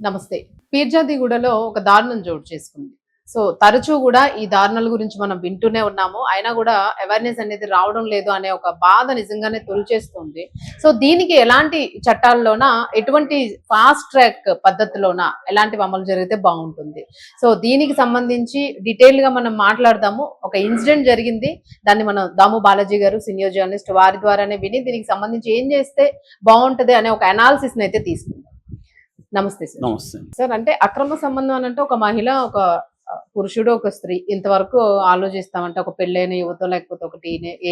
నమస్తే. పీర్జాదిగూడలో ఒక దారుణం చోటు చేసుకుంది. సో, తరచూ గూడా ఈ దారుణాల గురించి మనం వింటూనే ఉన్నాము. అయినా గూడా అవేర్‌నెస్ అనేది రావడం లేదు అనే ఒక బాధ నిజంగానే తొలిచేస్తుంది. సో, దీనికి ఎలాంటి చట్టాల్లోన, ఎటువంటి ఫాస్ట్ ట్రాక్ పద్ధతిలోన ఎలాంటివి అమలు జరిగితే బావుంటుంది? సో, దీనికి సంబంధించి డీటెయిల్‌గా మనం మాట్లాడదాము. ఒక ఇన్సిడెంట్ జరిగింది. దాన్ని మనం దాము బాలాజీ గారు సీనియర్ జర్నలిస్ట్ వారి ద్వారానే విని దీనికి సంబంధించి ఏం చేస్తే బావుంటది అనే ఒక అనాలిసిస్‌నయితే తీసుకుందాం. నమస్తే సార్. నమస్తే. సార్ అంటే అక్రమ సంబంధం అనంటే ఒక మహిళ, ఒక పురుషుడు, ఒక స్త్రీ ఇంతవరకు ఆలోచిస్తామంటే ఒక పెళ్ళైన యువతో లేకపోతే ఒక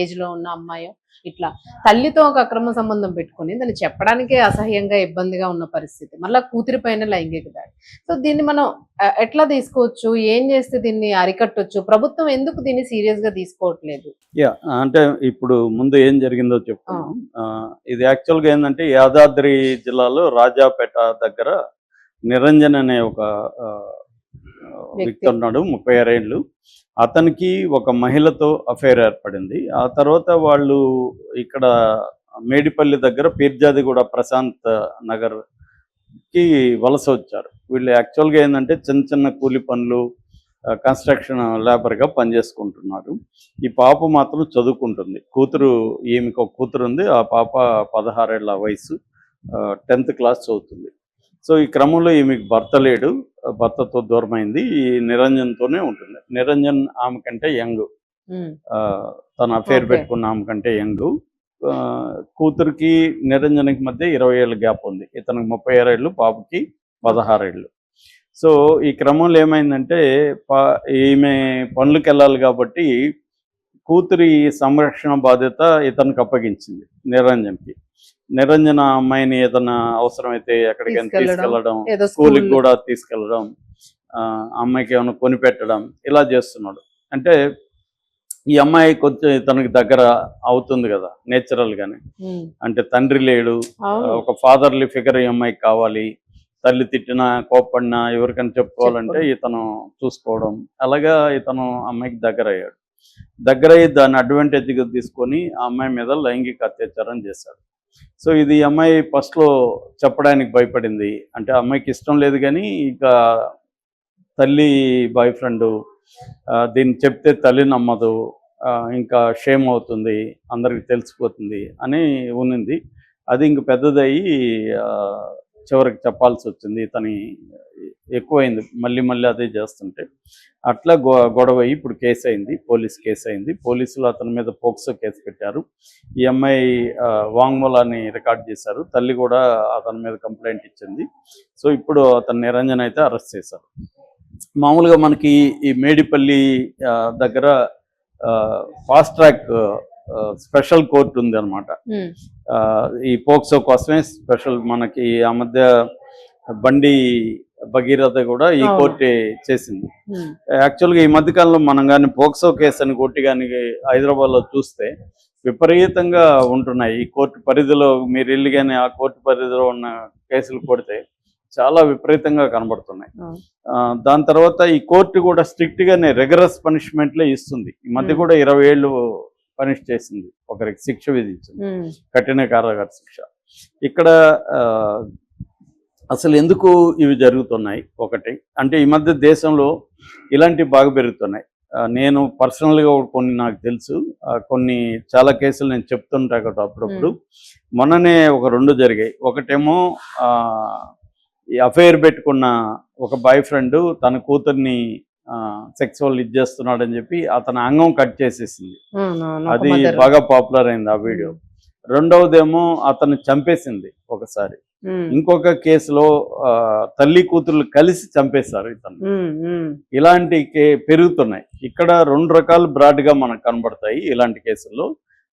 ఏజ్‌లో ఉన్న అమ్మాయో ఇట్లా. తల్లితో ఒక అక్రమ సంబంధం పెట్టుకొని దాన్ని చెప్పడానికే అసహ్యంగా, ఇబ్బందిగా ఉన్న పరిస్థితి. మళ్ళా కూతురి పైన లైంగిక దాడి. సో దీన్ని మనం ఎట్లా తీసుకోవచ్చు? ఏం చేస్తే దీన్ని అరికట్టొచ్చు? ప్రభుత్వం ఎందుకు దీన్ని సీరియస్‌గా తీసుకోవట్లేదు? అంటే ఇప్పుడు ముందు ఏం జరిగిందో చెప్తాను. ఇది యాక్చువల్‌గా ఏందంటే యాదాద్రి జిల్లాలో రాజాపేట దగ్గర నిరంజన్ అనే ఒక వ్యక్తి ఉన్నాడు, 36 ఏళ్ళు. అతనికి ఒక మహిళతో అఫైర్ ఏర్పడింది. ఆ తర్వాత వాళ్ళు ఇక్కడ మేడిపల్లి దగ్గర పీర్జాదిగూడ ప్రశాంత్ నగర్కి వలస వచ్చారు. వీళ్ళు యాక్చువల్గా ఏంటంటే చిన్న చిన్న కూలి పనులు, కన్స్ట్రక్షన్ లేబర్గా పనిచేసుకుంటున్నారు. ఈ పాప మాత్రం చదువుకుంటుంది. ఈమెకు ఒక కూతురు ఉంది. ఆ పాప 16 ఏళ్ళ వయసు, 10th క్లాస్ చదువుతుంది. సో ఈ క్రమంలో ఈమెకు భర్త లేడు, భర్తతో దూరమైంది. ఈ నిరంజన్తోనే ఉంటుంది. నిరంజన్ ఆమె కంటే యంగ్, తన అఫేర్ పెట్టుకున్న ఆమె కంటే యంగ్. కూతురికి నిరంజన్కి మధ్య 20 ఏళ్ళ గ్యాప్ ఉంది. ఇతనికి 36 ఏళ్ళు, పాపకి 16 ఏళ్ళు. సో ఈ క్రమంలో ఏమైందంటే ఈమె పనులకు వెళ్ళాలి కాబట్టి కూతురి సంరక్షణ బాధ్యత ఇతనికి అప్పగించింది నిరంజన్కి. నిరంజన అమ్మాయిని ఏదైనా అవసరమైతే ఎక్కడికైనా తీసుకెళ్ళడం, స్కూల్కి కూడా తీసుకెళ్ళడం, అమ్మాయికి ఏమైనా కొనిపెట్టడం, ఇలా చేస్తున్నాడు. అంటే ఈ అమ్మాయి కొంచెం తనకి దగ్గర అవుతుంది కదా నేచురల్గానే. అంటే తండ్రి లేడు, ఒక ఫాదర్లీ ఫిగర్ ఈ అమ్మాయికి కావాలి. తల్లి తిట్టినా, కోప్పడినా ఎవరికైనా చెప్పుకోవాలంటే ఇతను చూసుకోవడం, అలాగా ఇతను అమ్మాయికి దగ్గరయ్యాడు. దగ్గరయ్యి దాన్ని అడ్వాంటేజ్గా తీసుకొని ఆ అమ్మాయి మీద లైంగిక అత్యాచారం చేశాడు. సో ఇది అమ్మాయి ఫస్ట్లో చెప్పడానికి భయపడింది. అంటే అమ్మాయికి ఇష్టం లేదు, కానీ ఇక తల్లి బాయ్ ఫ్రెండ్ దీన్ని చెప్తే తల్లి నమ్మదు, ఇంకా షేమ్ అవుతుంది, అందరికి తెలిసిపోతుంది అని ఉన్నింది. అది ఇంక పెద్దదయ్యి చివరికి చెప్పాల్సి వచ్చింది. ఇతని ఎక్కువైంది, మళ్ళీ మళ్ళీ అదే చేస్తుంటే. అట్లా గొడవ ఇప్పుడు కేసు అయింది, పోలీస్ కేసు అయింది. పోలీసులు అతని మీద పోక్సో కేసు పెట్టారు. ఈ అమ్మాయి వాంగ్మూలాన్ని రికార్డ్ చేశారు. తల్లి కూడా అతని మీద కంప్లైంట్ ఇచ్చింది. సో ఇప్పుడు అతను నిరంజన్ అయితే అరెస్ట్ చేశారు. మామూలుగా మనకి ఈ మేడిపల్లి దగ్గర ఫాస్ట్ ట్రాక్ స్పెషల్ కోర్టు ఉంది అనమాట. ఈ పోక్సో కోసమే స్పెషల్. మనకి ఆ మధ్య బండి భగీరథ కూడా ఈ కోర్టే చేసింది. యాక్చువల్గా ఈ మధ్యకాలంలో మనం కానీ పోక్సో కేసు అని కొట్టి కానీ హైదరాబాద్లో చూస్తే విపరీతంగా ఉంటున్నాయి. ఈ కోర్టు పరిధిలో మీరు వెళ్ళి కానీ ఆ కోర్టు పరిధిలో ఉన్న కేసులు కొడితే చాలా విపరీతంగా కనబడుతున్నాయి. దాని తర్వాత ఈ కోర్టు కూడా స్ట్రిక్ట్గానే రెగరస్ పనిష్మెంట్లే ఇస్తుంది. ఈ మధ్య కూడా 20 ఏళ్ళు పనిష్ చేసింది, ఒకరికి శిక్ష విధించింది, కఠిన కారాగార శిక్ష. ఇక్కడ అసలు ఎందుకు ఇవి జరుగుతున్నాయి? ఒకటి అంటే ఈ మధ్య దేశంలో ఇలాంటివి బాగా పెరుగుతున్నాయి. నేను పర్సనల్గా కొన్ని నాకు తెలుసు, కొన్ని చాలా కేసులు నేను చెప్తుంటా కదా అప్పుడప్పుడు. మొన్ననే ఒక 2 జరిగాయి. ఒకటేమో ఈ అఫైర్ పెట్టుకున్న ఒక బాయ్ ఫ్రెండ్ తన కూతుర్ని సెక్సువల్ చేస్తున్నాడని చెప్పి అతని అంగం కట్ చేసేసింది. అది బాగా పాపులర్ అయింది ఆ వీడియో. రెండవదేమో అతను చంపేసింది ఒకసారి. ఇంకొక కేసులో తల్లి కూతుర్లు కలిసి చంపేశారు ఇతను. ఇలాంటి పెరుగుతున్నాయి. ఇక్కడ 2 రకాలు బ్రాడ్గా మనకు కనబడతాయి ఇలాంటి కేసుల్లో.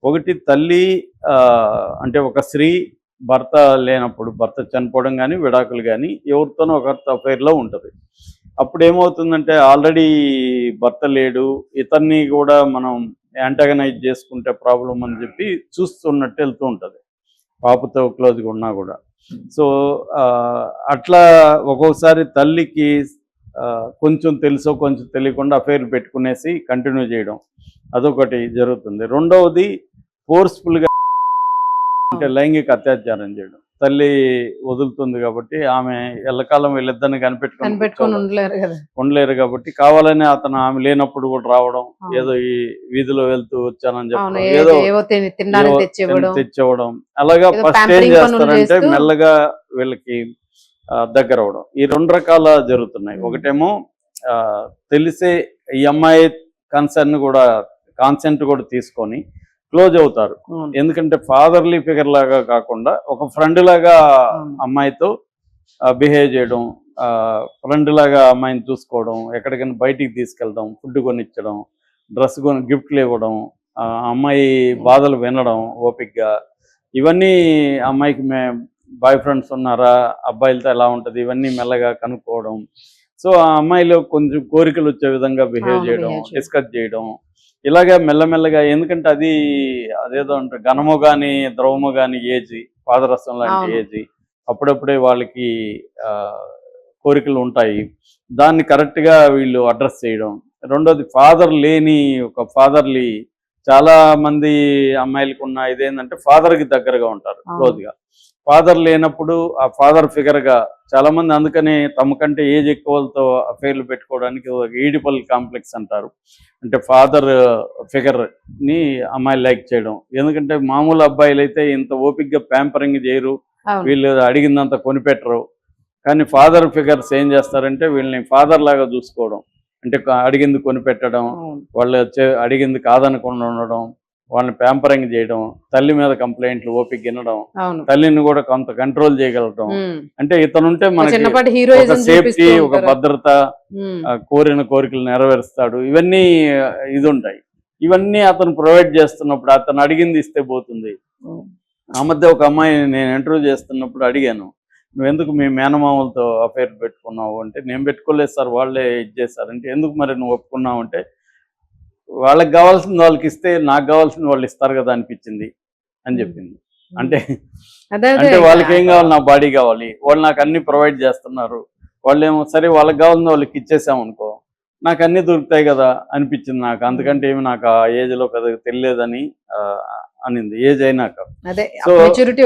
ఒకటి తల్లి అంటే ఒక స్త్రీ భర్త లేనప్పుడు, భర్త చనిపోవడం కానీ విడాకులు కానీ ఎవరితోనో ఒకరితో అఫైర్లో ఉంటుంది. అప్పుడు ఏమవుతుందంటే ఆల్రెడీ భర్త లేడు, ఇతన్ని కూడా మనం యాంటాగనైజ్ చేసుకుంటే ప్రాబ్లం అని చెప్పి చూస్తున్నట్టు వెళ్తూ ఉంటుంది, పాపతో క్లోజ్గా ఉన్నా కూడా. సో అట్లా ఒక్కొక్కసారి తల్లికి కొంచెం తెలుసో కొంచెం తెలియకుండా అఫైర్ పెట్టుకునేసి కంటిన్యూ చేయడం, అదొకటి జరుగుతుంది. రెండవది ఫోర్స్ఫుల్గా అంటే లైంగిక అత్యాచారం చేయడం. తల్లి వదులుతుంది కాబట్టి ఆమె ఎల్లకాలం వీళ్ళిద్దరిని కనిపెట్టుకొని కనిపెట్టుకొని ఉండలేరు కదా. ఉండలేరు కాబట్టి కావాలని అతను ఆమె లేనప్పుడు కూడా రావడం, అవును. ఏదో ఈ వీధిలో వెళ్తూ వచ్చానని అవును, చెప్పడం, ఏదో ఏవో తినడానికి తెచ్చివ్వడం, తెచ్చివ్వడం, అలాగా ఏదో ఫస్ట్ ఏం pampering పనులు చేస్తారంటే చేస్తూ. మెల్లగా వీళ్ళకి దగ్గర అవడం. ఈ 2 రకాల జరుగుతున్నాయి. ఒకటేమో తెలిసే ఈ అమ్మాయి కాన్సెంట్ కూడా తీసుకొని క్లోజ్ అవుతారు. అవును. ఎందుకంటే ఫాదర్లీ ఫిగర్ లాగా కాకుండా ఒక ఫ్రెండ్ లాగా అవును. అమ్మాయితో బిహేవ్ చేయడం, ఫ్రెండ్ లాగా అమ్మాయిని చూసుకోవడం, ఎక్కడికైనా బయటికి తీసుకెళ్ళడం, ఫుడ్ కొనిచ్చడం, డ్రెస్ గిఫ్ట్లు ఇవ్వడం, అమ్మాయి బాధలు వినడం ఓపిక్గా, ఇవన్నీ అమ్మాయికి బాయ్ ఫ్రెండ్స్ ఉన్నారా, అబ్బాయిలతో ఎలా ఉంటుంది, ఇవన్నీ మెల్లగా కనుక్కోవడం. సో ఆ అమ్మాయిలో కొంచెం కోరికలు వచ్చే విధంగా బిహేవ్ అవును, చేయడం, behave చేయడం. డిస్కస్ చేయడం, ఇలాగా మెల్లమెల్లగా. ఎందుకంటే అదేదో అంటారు ఘనము కానీ ద్రవము కానీ ఏజ్, పాదరసం లాంటి అవును. ఏజ్. అప్పుడప్పుడే వాళ్ళకి కోరికలు ఉంటాయి. దాన్ని కరెక్ట్గా వీళ్ళు అడ్రస్ చేయడం. రెండోది ఫాదర్ లేని ఒక ఫాదర్లీ, చాలా మంది అమ్మాయిలకు ఉన్న ఇదేంటంటే ఫాదర్కి దగ్గరగా ఉంటారు క్లోజ్గా. ఫాదర్ లేనప్పుడు ఆ ఫాదర్ ఫిగర్గా చాలా మంది, అందుకని తమ కంటే ఏజ్ ఎక్కువలతో అఫైర్లు పెట్టుకోవడానికి ఈడిపల్ కాంప్లెక్స్ అంటారు. అంటే ఫాదర్ ఫిగర్ని అమ్మాయిలు లైక్ చేయడం. ఎందుకంటే మామూలు అబ్బాయిలు అయితే ఇంత ఓపిక్గా ప్యాంపరింగ్ చేయరు, వీళ్ళు అడిగిందంత కొనిపెట్టరు. కానీ ఫాదర్ ఫిగర్స్ ఏం చేస్తారంటే వీళ్ళని ఫాదర్ లాగా చూసుకోవడం, అంటే అడిగింది కొనిపెట్టడం, వాళ్ళు అడిగింది కాదనకుండా ఉండడం, వాళ్ళని ప్యాంపరింగ్ చేయడం, తల్లి మీద కంప్లైంట్లు ఓపిక వినడం, తల్లిని కూడా కొంత కంట్రోల్ చేయగలగడం. అంటే ఇతనుంటే మనకి ఒక సేఫ్టీ, ఒక భద్రత, కోరిన కోరికలు నెరవేరుస్తాడు, ఇవన్నీ ఇది ఉంటాయి. ఇవన్నీ అతను ప్రొవైడ్ చేస్తున్నప్పుడు అతను అడిగింది ఇస్తే పోతుంది. ఆ మధ్య ఒక అమ్మాయి నేను ఇంటర్వ్యూ చేస్తున్నప్పుడు అడిగాను, నువ్వెందుకు మీ మేనమామలతో అఫైర్ పెట్టుకున్నావు అంటే, నేను పెట్టుకోలేదు సార్, వాళ్ళే ఇది చేశారంటే. ఎందుకు మరి నువ్వు ఒప్పుకున్నావు అంటే, వాళ్ళకి కావాల్సింది వాళ్ళకి ఇస్తే నాకు కావాల్సింది వాళ్ళు ఇస్తారు కదా అనిపించింది అని చెప్పింది. అంటే వాళ్ళకి ఏం కావాలి, నా బాడీ కావాలి, వాళ్ళు నాకు అన్ని ప్రొవైడ్ చేస్తున్నారు, వాళ్ళు ఏమో సరే వాళ్ళకి కావాల్సింది వాళ్ళకి ఇచ్చేసామనుకో నాకు అన్నీ దొరుకుతాయి కదా అనిపించింది నాకు. అందుకంటే ఏమి నాకు ఆ ఏజ్లో పెద్దగా తెలియలేదని అనింది. ఏజ్ అయినాక, సో మెచ్యూరిటీ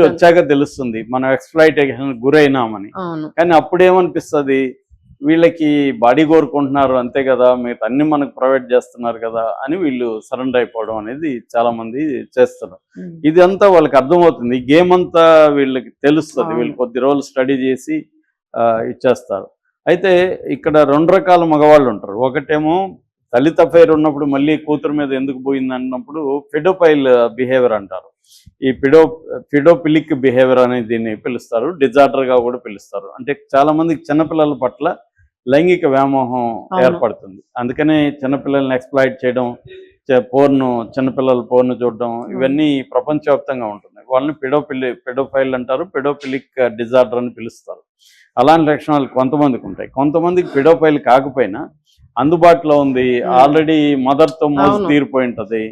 వచ్చాక తెలుస్తుంది మనం ఎక్స్‌ప్లాయిటేషన్ గురైనామని. కానీ అప్పుడేమనిపిస్తుంది, వీళ్ళకి బాడీ కోరుకుంటున్నారు అంతే కదా, మిగతా అన్ని మనకు ప్రొవైడ్ చేస్తున్నారు కదా అని వీళ్ళు సరెండర్ అయిపోవడం అనేది చాలా మంది చేస్తున్నారు. ఇదంతా వాళ్ళకి అర్థమవుతుంది, ఈ గేమ్ అంతా వీళ్ళకి తెలుస్తుంది, వీళ్ళు కొద్ది రోజులు స్టడీ చేసి ఇచ్చేస్తారు. అయితే ఇక్కడ 2 రకాల మగవాళ్ళు ఉంటారు. ఒకటేమో దళిత అఫైర్ ఉన్నప్పుడు మళ్ళీ కూతురు మీద ఎందుకు పోయింది అన్నప్పుడు ఫిడోపైల్ బిహేవియర్ అంటారు. ఈ ఫిడోపిలిక్ బిహేవియర్ అనేది దీన్ని పిలుస్తారు, డిజార్డర్గా కూడా పిలుస్తారు. అంటే చాలా మందికి చిన్నపిల్లల పట్ల లైంగిక వ్యామోహం ఏర్పడుతుంది. అందుకనే చిన్నపిల్లల్ని ఎక్స్‌ప్లాయిట్ చేయడం, చిన్నపిల్లల పోర్ను చూడడం, ఇవన్నీ ప్రపంచవ్యాప్తంగా ఉంటుంది. వాళ్ళని ఫిడోఫైల్ అంటారు, ఫిడోపిలిక్ డిజార్డర్ అని పిలుస్తారు. అలాంటి లక్షణాలు కొంతమందికి ఉంటాయి. కొంతమందికి ఫిడోఫైల్ కాకపోయినా అందుబాటులో ఉంది, ఆల్రెడీ మదర్తో మోజు తీరిపోయి ఉంటుంది,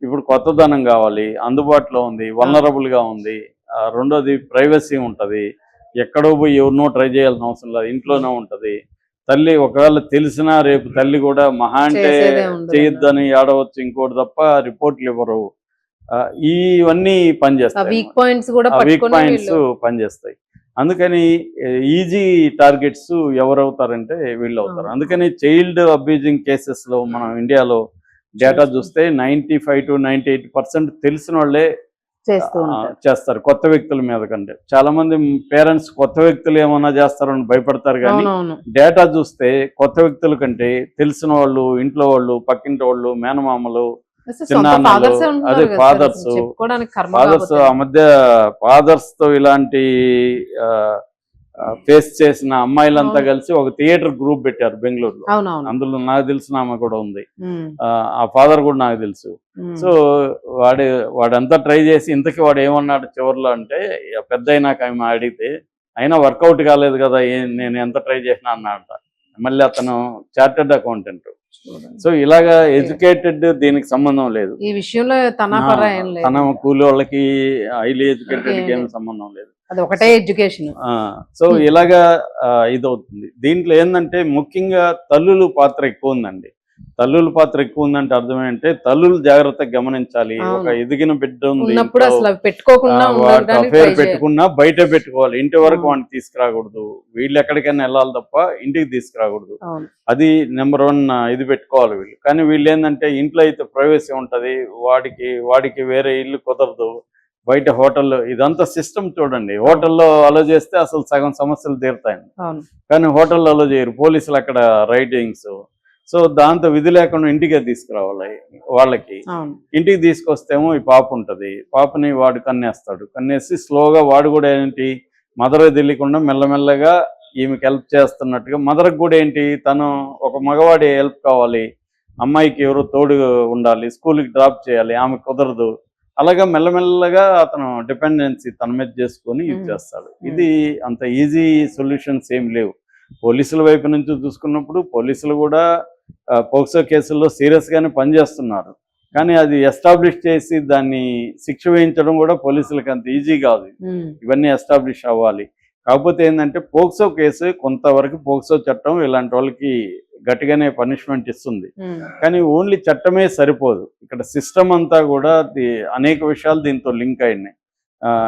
ఇప్పుడు కొత్తదనం కావాలి, అందుబాటులో ఉంది, వల్నరబుల్గా ఉంది. రెండోది ప్రైవసీ ఉంటుంది, ఎక్కడో పోయి ఎవరినో ట్రై చేయాల్సిన అవసరం లేదు, ఇంట్లోనే ఉంటుంది. తల్లి ఒకవేళ తెలిసినా రేపు తల్లి కూడా మహా అంటే చేయొద్దని ఏడవచ్చు, ఇంకోటి తప్ప రిపోర్ట్లు ఇవ్వరు. ఇవన్నీ పనిచేస్తాయి, వీక్ పాయింట్స్ పనిచేస్తాయి. అందుకని ఈజీ టార్గెట్స్ ఎవరవుతారంటే వీళ్ళు అవుతారు. అందుకని చైల్డ్ అబ్యూజింగ్ కేసెస్లో మనం ఇండియాలో డేటా చూస్తే 95 to 98% తెలిసిన వాళ్ళే చేస్తారు కొత్త వ్యక్తుల మీద కంటే. చాలా మంది పేరెంట్స్ కొత్త వ్యక్తులు ఏమన్నా చేస్తారని భయపడతారు, కానీ డేటా చూస్తే కొత్త వ్యక్తుల కంటే తెలిసిన వాళ్ళు, ఇంట్లో వాళ్ళు, పక్కింటి వాళ్ళు, మేనమామలు, చిన్నాన్నలు, అదే ఫాదర్స్. ఆ మధ్య ఫాదర్స్ తో ఇలాంటి ఫేస్ చేసిన అమ్మాయిలంతా కలిసి ఒక థియేటర్ గ్రూప్ పెట్టారు బెంగళూరులో. అందులో నాకు తెలిసిన ఆమె కూడా ఉంది, ఆ ఫాదర్ కూడా నాకు తెలుసు. సో వాడంతా ట్రై చేసి ఇంతకీ వాడు ఏమన్నాడు చివరిలో అంటే, పెద్ద అయినాక ఆమె అడిగితే అయినా వర్కౌట్ కాలేదు కదా, నేను ఎంత ట్రై చేసినా అన్నాడంట. మళ్ళీ అతను చార్టెడ్ అకౌంటెంట్. సో ఇలాగా ఎడ్యుకేటెడ్ దీనికి సంబంధం లేదు, ఈ విషయంలో తన కూలి వాళ్ళకి హైలీ ఎడ్యుకేటెడ్ ఏమి సంబంధం లేదు, ఒకటే ఎడ్యుకేషన్. సో ఇలాగా ఇదవుతుంది. దీంట్లో ఏంటంటే ముఖ్యంగా తల్లుల పాత్ర ఎక్కువ ఉందండి. తల్లుల పాత్ర ఎక్కువ ఉందంటే అర్థం ఏంటంటే తల్లులు జాగ్రత్తగా గమనించాలి. ఒక అవును. ఎదిగిన బిడ్డ ఉంది ఉన్నప్పుడు ఇంట్లో, అసలు అవి పెట్టుకోకుండా వాటి ఉండడానికి అఫేర్ ట్రై చేయాలి. పెట్టుకున్నా బయటే పెట్టుకోవాలి. ఇంటి వరకు అవును. వాడిని తీసుకురాకూడదు. వీళ్ళు ఎక్కడికైనా వెళ్ళాలి తప్ప ఇంటికి తీసుకురాకూడదు. అవును. అది నెంబర్ 1 ఇది పెట్టుకోవాలి వీళ్ళు. కానీ వీళ్ళు ఏంటంటే ఇంట్లో అయితే ప్రైవసీ ఉంటది. వాడికి వేరే ఇల్లు కుదరదు. బయట హోటల్లో ఇదంతా సిస్టమ్ చూడండి. హోటల్లో అలో చేస్తే అసలు సగం సమస్యలు తీరుతాయండి. అవును. కానీ హోటల్లో అలో చేయరు. పోలీసులు అక్కడ రైటింగ్స్. సో దాంతో విధి లేకుండా ఇంటికే తీసుకురావాలి వాళ్ళకి. అవును. ఇంటికి తీసుకొస్తేమో ఈ పాప ఉంటుంది. పాపని వాడు కన్నేస్తాడు. కన్నేసి స్లోగా వాడు కూడా ఏంటి మదర్కి తెలియకుండా మెల్లమెల్లగా ఈమెకి హెల్ప్ చేస్తున్నట్టుగా, మదర్కి కూడా ఏంటి తను ఒక మగవాడి హెల్ప్ కావాలి, అమ్మాయికి ఎవరో తోడు ఉండాలి, స్కూల్కి డ్రాప్ చేయాలి, ఆమె కుదరదు. అలాగా మెల్లమెల్లగా అతను డిపెండెన్సీ తన మీద చేసుకొని ఇది చేస్తాడు. ఇది అంత ఈజీ సొల్యూషన్స్ ఏం లేవు. పోలీసుల వైపు నుంచి చూసుకున్నప్పుడు పోలీసులు కూడా పోక్సో కేసుల్లో సీరియస్గానే పనిచేస్తున్నారు. కానీ అది ఎస్టాబ్లిష్ చేసి దాన్ని శిక్ష వేయించడం కూడా పోలీసులకు అంత ఈజీ కాదు. ఇవన్నీ ఎస్టాబ్లిష్ అవ్వాలి. కాకపోతే ఏంటంటే పోక్సో కేసు కొంతవరకు పోక్సో చట్టం ఇలాంటి వాళ్ళకి గట్టిగానే పనిష్మెంట్ ఇస్తుంది. కానీ ఓన్లీ చట్టమే సరిపోదు. ఇక్కడ సిస్టమ్ అంతా కూడా అనేక విషయాలు దీంతో లింక్ అయినాయి.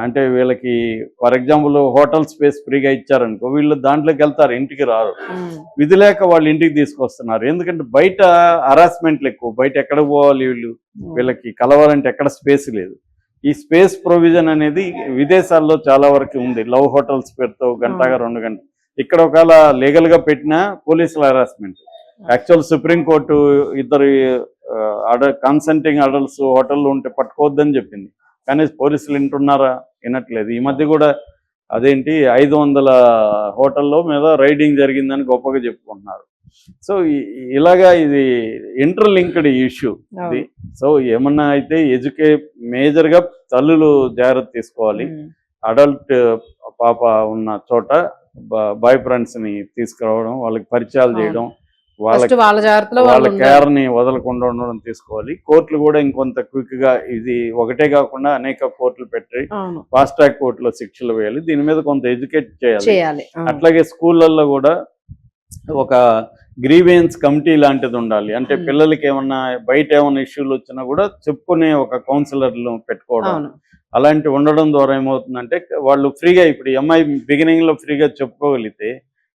అంటే వీళ్ళకి ఫర్ ఎగ్జాంపుల్ హోటల్ స్పేస్ ఫ్రీగా ఇచ్చారనుకో, వీళ్ళు దాంట్లోకి వెళ్తారు, ఇంటికి రారు. విధి లేక వాళ్ళు ఇంటికి తీసుకొస్తున్నారు. ఎందుకంటే బయట హరాస్మెంట్లు ఎక్కువ. బయట ఎక్కడ పోవాలి వీళ్ళకి కలవాలంటే ఎక్కడ స్పేస్ లేదు. ఈ స్పేస్ ప్రొవిజన్ అనేది విదేశాల్లో చాలా వరకు ఉంది. లవ్ హోటల్స్ పెడతావు గంటగా 2 గంటలు. ఇక్కడ ఒకవేళ లీగల్గా పెట్టినా పోలీసుల హరాస్మెంట్. యాక్చువల్ సుప్రీంకోర్టు ఇద్దరు కన్సెంటింగ్ అడల్ట్స్ హోటల్లో ఉంటే పట్టుకోవద్దని చెప్పింది. కానీ పోలీసులు వింటున్నారా? వినట్లేదు. ఈ మధ్య కూడా అదేంటి 500 హోటల్లో మీద రైడింగ్ జరిగిందని గొప్పగా చెప్పుకుంటున్నారు. సో ఇలాగా ఇది ఇంటర్లింక్డ్ ఇష్యూ ఇది. సో ఏమన్నా అయితే మేజర్గా తల్లులు జాగ్రత్త తీసుకోవాలి. అడల్ట్ పాప ఉన్న చోట బాయ్ ఫ్రెండ్స్ని తీసుకురావడం, వాళ్ళకి పరిచయాలు చేయడం, వాళ్ళ కేర్ని వదలకుండా ఉండడం తీసుకోవాలి. కోర్టులు కూడా ఇంకొంత క్విక్గా ఇది ఒకటే కాకుండా అనేక కోర్టులు పెట్టి ఫాస్ట్ ట్రాక్ కోర్టులో శిక్షలు వేయాలి. దీని మీద కొంత ఎడ్యుకేట్ చేయాలి. అట్లాగే స్కూళ్ళల్లో కూడా ఒక గ్రీవెన్స్ కమిటీ లాంటిది ఉండాలి. అంటే పిల్లలకి ఏమన్నా బయట ఏమన్నా ఇష్యూలు వచ్చినా కూడా చెప్పుకునే ఒక కౌన్సిలర్లు పెట్టుకోవడం, అలాంటి ఉండడం ద్వారా ఏమవుతుందంటే వాళ్ళు ఫ్రీగా, ఇప్పుడు అమ్మాయి బిగినింగ్లో ఫ్రీగా చెప్పుకోగలిగితే,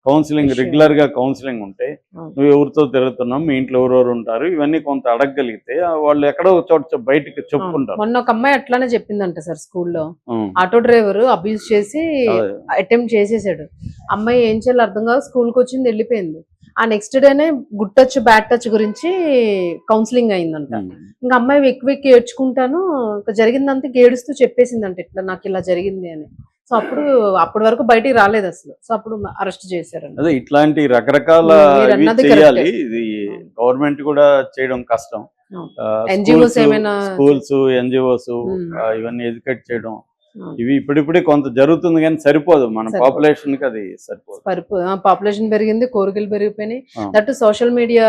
కౌన్సిలింగ్ రెగ్యులర్గా కౌన్సిలింగ్ ఉంటే, నువ్వు ఎవరితో తిరుగుతున్నావు, మీ ఇంట్లో ఎవరెవరు ఉంటారు, ఇవన్నీ కొంత అడగగలిగితే వాళ్ళు ఎక్కడో చోట బయటకు చెప్పుకుంటారు. మొన్న ఒక అమ్మాయి అట్లానే చెప్పిందంట సార్, స్కూల్లో ఆటో డ్రైవర్ అబ్యూజ్ చేసి అటెంప్ట్ చేసేసాడు. అమ్మాయి ఏం చేయాలో అర్థం కాదు, స్కూల్కి వచ్చింది, వెళ్ళిపోయింది. ఆ నెక్స్ట్ డేనే గుడ్ టచ్ బ్యాడ్ టచ్ గురించి కౌన్సిలింగ్ అయిందంట. ఇంకా అమ్మాయి వెక్కి ఏడ్చుకుంటాను, ఇంకా జరిగిందంతా ఏడుస్తూ చెప్పేసిందంట, ఇట్లా నాకు ఇలా జరిగింది అని. సో అప్పటి వరకు బయటికి రాలేదు అసలు. సో అప్పుడు అరెస్ట్ చేశారు. అదే ఇట్లాంటి రకరకాల చేయాలి. ఇది గవర్నమెంట్ కూడా చేయడం కష్టం. ఎన్జిఓస్ ఏమైనా స్కూల్స్, ఎన్జిఓస్ ఇవన్నీ ఎడ్యుకేట్ చేయడం, ఇవి ఇప్పుడిప్పుడే కొంత జరుగుతుంది కానీ సరిపోదు. మన పాపులేషన్ కి అది సరిపోదు. పాపులేషన్ పెరిగింది, కోరికలు పెరిగిపోయినాయి. That social media